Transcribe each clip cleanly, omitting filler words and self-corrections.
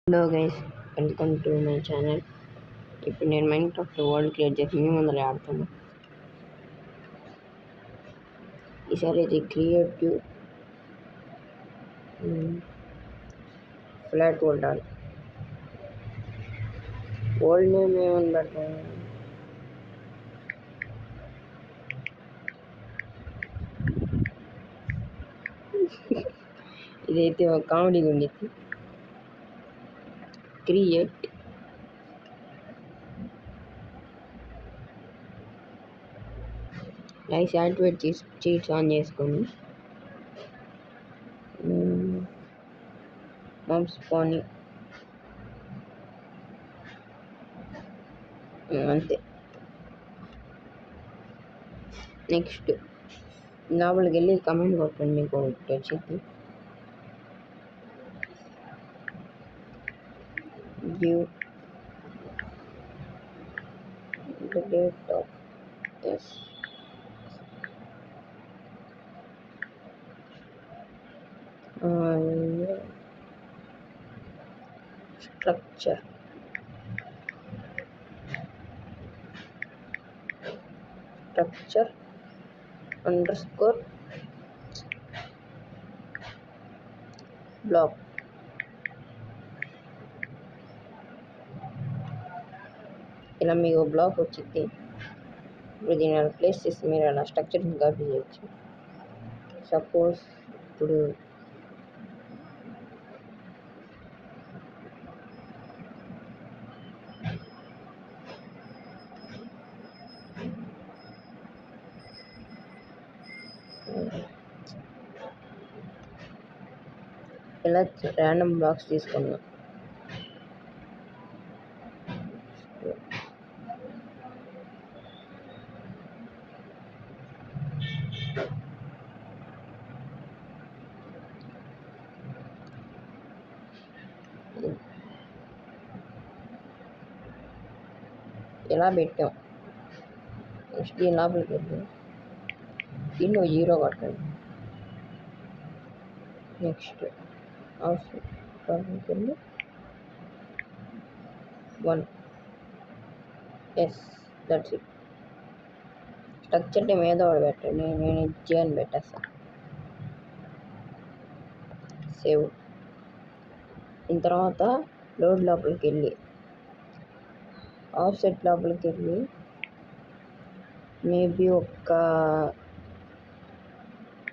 Hello guys, welcome to my channel. ఇప్పుడు నేను Minecraft world create చేసి మీ ముందర ఆడుతాను. ఈసారి ఇది creative flat world. World name ఏమని పెడతాను? ఇదైతే ఒక కామెడీగా ఉండేది. క్రియేట్ లైస్ యాక్టివేట్ చేసి చీట్స్ ఆన్ చేసుకోండి. మమ్స్ పోనీ అంతే. నెక్స్ట్ లోపలికి వెళ్ళి కమెంట్ కొట్టండి, మీకు ఒకటి వచ్చింది. Give the date of yes structure underscore block. ఇలా మీకు బ్లాక్ వచ్చింది. ఇప్పుడు దీన్ని ప్లేస్ చేసి మీరు అలా స్ట్రక్చర్ని కాపీ చేయొచ్చు. సపోజ్ ఇప్పుడు ఇలా ర్యాండమ్ బ్లాక్స్ తీసుకున్నాం. ఇలా పెట్టాం. నెక్స్ట్ దీని లోపలికి వెళ్ళి దీన్ని 0 కొట్టండి. నెక్స్ట్ లోపలికి వెళ్ళి 1. Yes, that's it. Structure name ఏదో ఒకటి పెట్టండి. నేను ఇచ్చి అని పెట్టేస్తాను. సేవ్. దీని తర్వాత లోడ్ లోపలికి వెళ్ళి ఆఫ్సెట్ లోపలికి వెళ్ళి మేబీ ఒక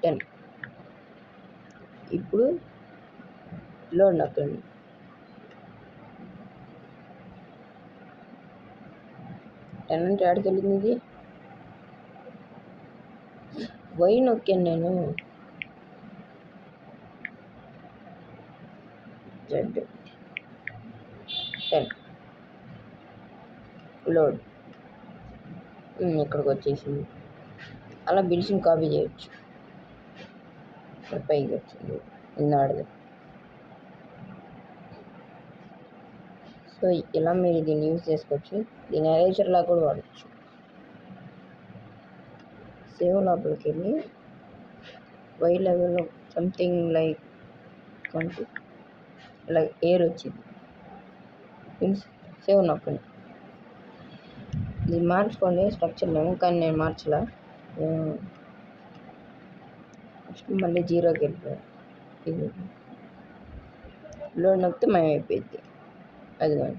10. ఇప్పుడు లోడ్ నొక్కండి. అంటే ఆడికి వెళ్ళింది. ఇది వై నొక్కాను నేను. Z 10 లోడ్ ఇక్కడికి వచ్చేసింది. అలా బిల్స్ని కాపీ చేయొచ్చు. పైకి వచ్చింది ఇన్నాడు. సో ఇలా మీరు దీన్ని యూజ్ చేసుకోవచ్చు. దీన్ని ఎరేజర్లా కూడా వాడచ్చు. సేవ్ లోపలికి వెళ్ళి వై లెవెల్ సంథింగ్ లైక్ 20 ఇలా ఎయిర్ వచ్చింది. సేవ్ నొక్కండి. ఇది మార్చుకోండి స్ట్రక్చర్ నేమ్, కానీ నేను మార్చలా. నెక్స్ట్ మళ్ళీ 0కి వెళ్ళిపోయాను. ఇది లోడ్ నొక్కితే అయిపోయింది. అది కానీ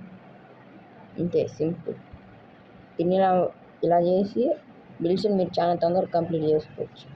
అంతే, సింపుల్. దీన్ని ఇలా చేసి బిల్స్ని మీరు చాలా తొందరగా కంప్లీట్ చేసుకోవచ్చు.